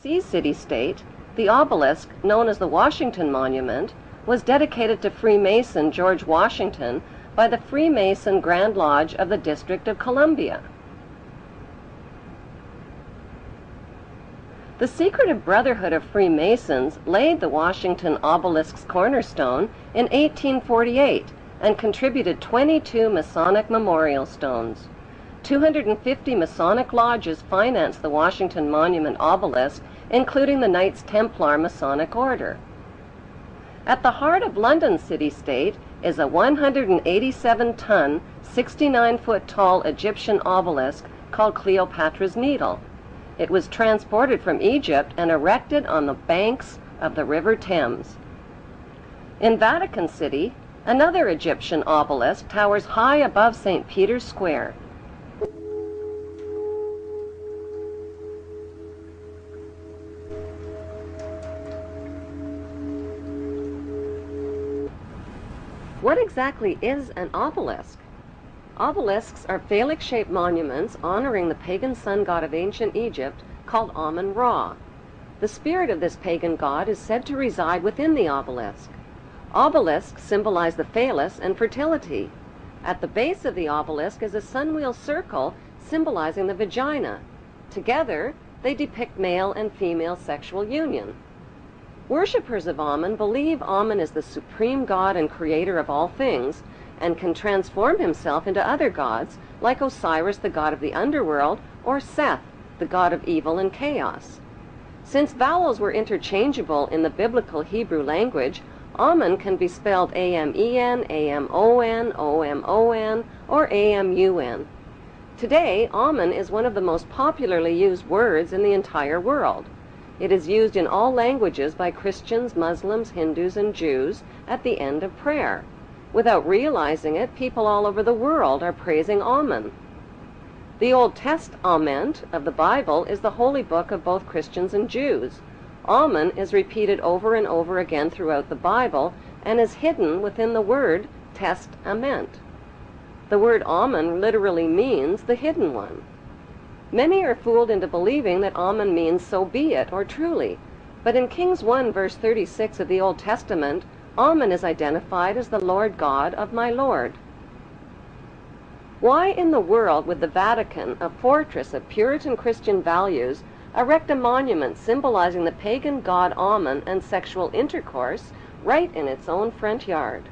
D.C. city-state, the obelisk, known as the Washington Monument, was dedicated to Freemason George Washington by the Freemason Grand Lodge of the District of Columbia. The Secretive Brotherhood of Freemasons laid the Washington obelisk's cornerstone in 1848 and contributed 22 Masonic memorial stones. 250 Masonic lodges financed the Washington Monument obelisk, including the Knights Templar Masonic Order. At the heart of London city-state is a 187-ton, 69-foot-tall Egyptian obelisk called Cleopatra's Needle. It was transported from Egypt and erected on the banks of the River Thames. In Vatican City, another Egyptian obelisk towers high above St. Peter's Square. What exactly is an obelisk? Obelisks are phallic-shaped monuments honoring the pagan sun god of ancient Egypt called Amun-Ra. The spirit of this pagan god is said to reside within the obelisk. Obelisks symbolize the phallus and fertility. At the base of the obelisk is a sunwheel circle symbolizing the vagina. Together, they depict male and female sexual union. Worshippers of Amun believe Amun is the supreme god and creator of all things, and can transform himself into other gods, like Osiris, the god of the underworld, or Seth, the god of evil and chaos. Since vowels were interchangeable in the biblical Hebrew language, Amun can be spelled A-M-E-N, A-M-O-N, O-M-O-N, or A-M-U-N. Today, Amun is one of the most popularly used words in the entire world. It is used in all languages by Christians, Muslims, Hindus, and Jews at the end of prayer. Without realizing it, people all over the world are praising Amun. The Old Testament of the Bible is the holy book of both Christians and Jews. Amun is repeated over and over again throughout the Bible and is hidden within the word testament. The word Amun literally means the hidden one. Many are fooled into believing that Amun means so be it or truly, but in Kings 1 verse 36 of the Old Testament, Amun is identified as the Lord God of my Lord. Why in the world would the Vatican, a fortress of Puritan Christian values, erect a monument symbolizing the pagan god Amun and sexual intercourse right in its own front yard?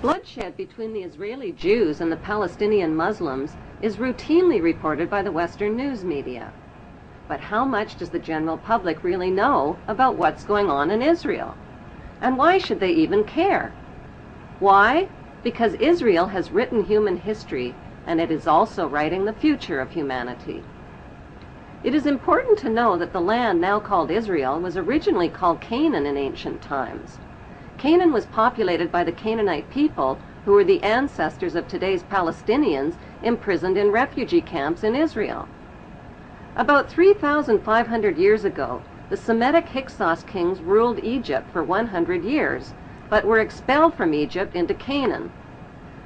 Bloodshed between the Israeli Jews and the Palestinian Muslims is routinely reported by the Western news media. But how much does the general public really know about what's going on in Israel? And why should they even care? Why? Because Israel has written human history, and it is also writing the future of humanity. It is important to know that the land now called Israel was originally called Canaan in ancient times. Canaan was populated by the Canaanite people, who were the ancestors of today's Palestinians imprisoned in refugee camps in Israel. About 3,500 years ago, the Semitic Hyksos kings ruled Egypt for 100 years, but were expelled from Egypt into Canaan.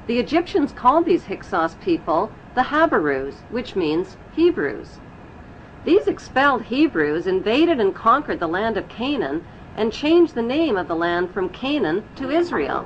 The Egyptians called these Hyksos people the Habarus, which means Hebrews. These expelled Hebrews invaded and conquered the land of Canaan and changed the name of the land from Canaan to Israel.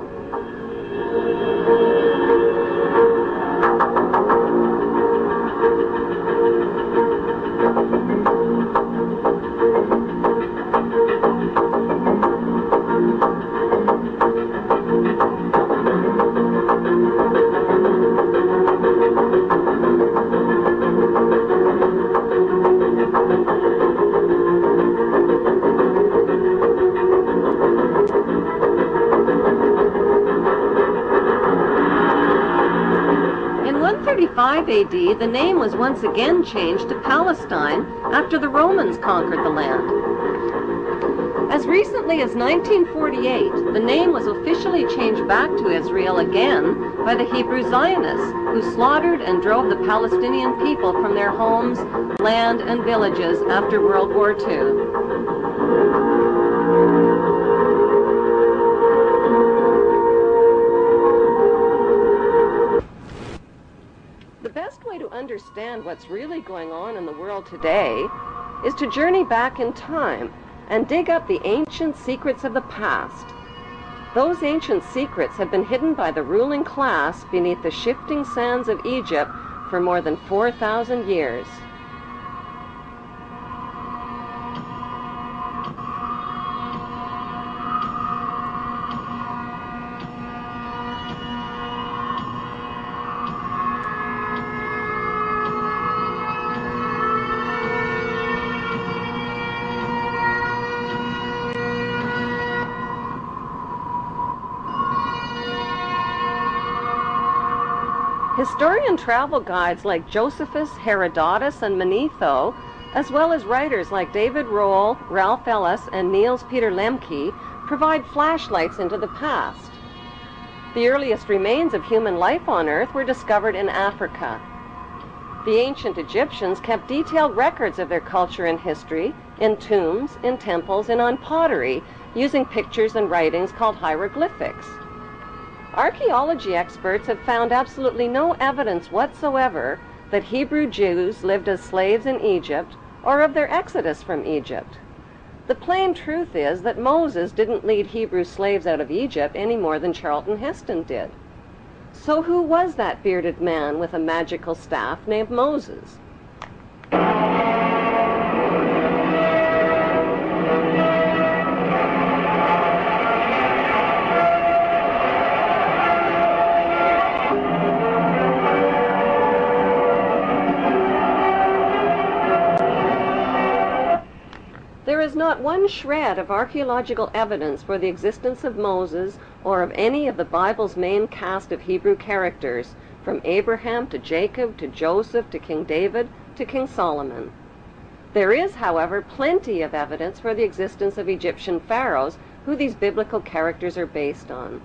135 AD, the name was once again changed to Palestine after the Romans conquered the land. As recently as 1948, the name was officially changed back to Israel again by the Hebrew Zionists, who slaughtered and drove the Palestinian people from their homes, land, and villages after World War II. The best way to understand what's really going on in the world today is to journey back in time and dig up the ancient secrets of the past. Those ancient secrets have been hidden by the ruling class beneath the shifting sands of Egypt for more than 4,000 years. Historian travel guides like Josephus, Herodotus, and Manetho, as well as writers like David Rohl, Ralph Ellis, and Niels Peter Lemke, provide flashlights into the past. The earliest remains of human life on Earth were discovered in Africa. The ancient Egyptians kept detailed records of their culture and history in tombs, in temples, and on pottery, using pictures and writings called hieroglyphics. Archaeology experts have found absolutely no evidence whatsoever that Hebrew Jews lived as slaves in Egypt or of their exodus from Egypt. The plain truth is that Moses didn't lead Hebrew slaves out of Egypt any more than Charlton Heston did. So who was that bearded man with a magical staff named Moses? There is not one shred of archaeological evidence for the existence of Moses or of any of the Bible's main cast of Hebrew characters, from Abraham to Jacob to Joseph to King David to King Solomon. There is, however, plenty of evidence for the existence of Egyptian pharaohs who these biblical characters are based on.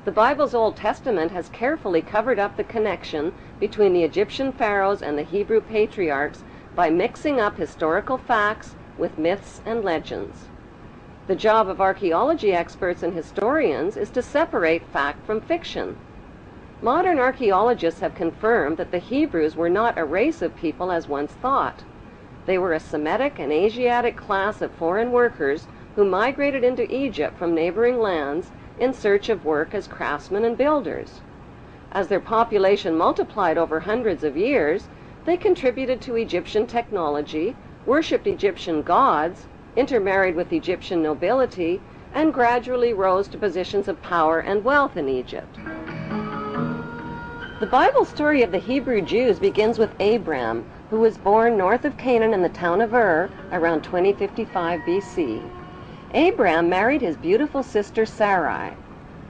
The Bible's Old Testament has carefully covered up the connection between the Egyptian pharaohs and the Hebrew patriarchs by mixing up historical facts with myths and legends. The job of archaeology experts and historians is to separate fact from fiction. Modern archaeologists have confirmed that the Hebrews were not a race of people as once thought. They were a Semitic and Asiatic class of foreign workers who migrated into Egypt from neighboring lands in search of work as craftsmen and builders. As their population multiplied over hundreds of years, they contributed to Egyptian technology, worshipped Egyptian gods, intermarried with Egyptian nobility, and gradually rose to positions of power and wealth in Egypt. The Bible story of the Hebrew Jews begins with Abram, who was born north of Canaan in the town of Ur around 2055 BC. Abram married his beautiful sister Sarai.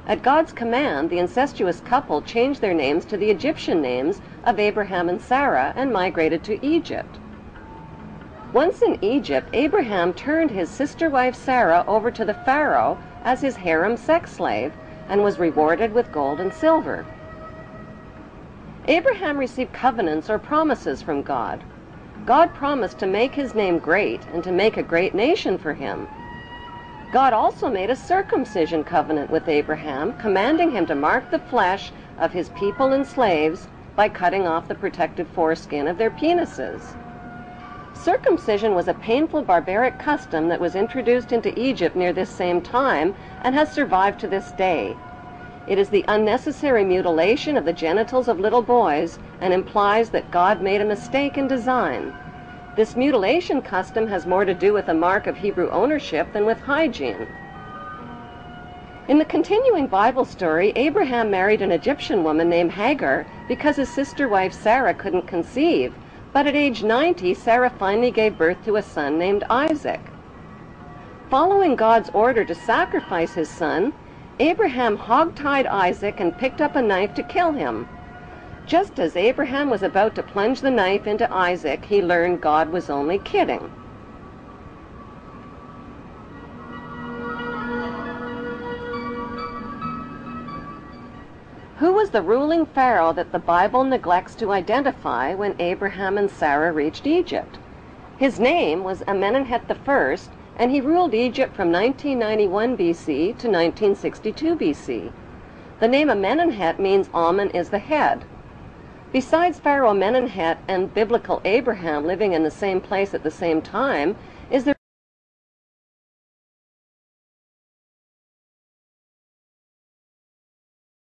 At God's command, the incestuous couple changed their names to the Egyptian names of Abraham and Sarah and migrated to Egypt. Once in Egypt, Abraham turned his sister wife Sarah over to the Pharaoh as his harem sex slave and was rewarded with gold and silver. Abraham received covenants or promises from God. God promised to make his name great and to make a great nation for him. God also made a circumcision covenant with Abraham, commanding him to mark the flesh of his people and slaves by cutting off the protective foreskin of their penises. Circumcision was a painful barbaric custom that was introduced into Egypt near this same time and has survived to this day. It is the unnecessary mutilation of the genitals of little boys and implies that God made a mistake in design. This mutilation custom has more to do with a mark of Hebrew ownership than with hygiene. In the continuing Bible story, Abraham married an Egyptian woman named Hagar because his sister wife Sarah couldn't conceive. But at age 90, Sarah finally gave birth to a son named Isaac. Following God's order to sacrifice his son, Abraham hog-tied Isaac and picked up a knife to kill him. Just as Abraham was about to plunge the knife into Isaac, he learned God was only kidding. Who was the ruling pharaoh that the Bible neglects to identify when Abraham and Sarah reached Egypt? His name was Amenemhet I, and he ruled Egypt from 1991 BC to 1962 BC. The name Amenemhet means Amen is the head. Besides Pharaoh Amenemhet and biblical Abraham living in the same place at the same time,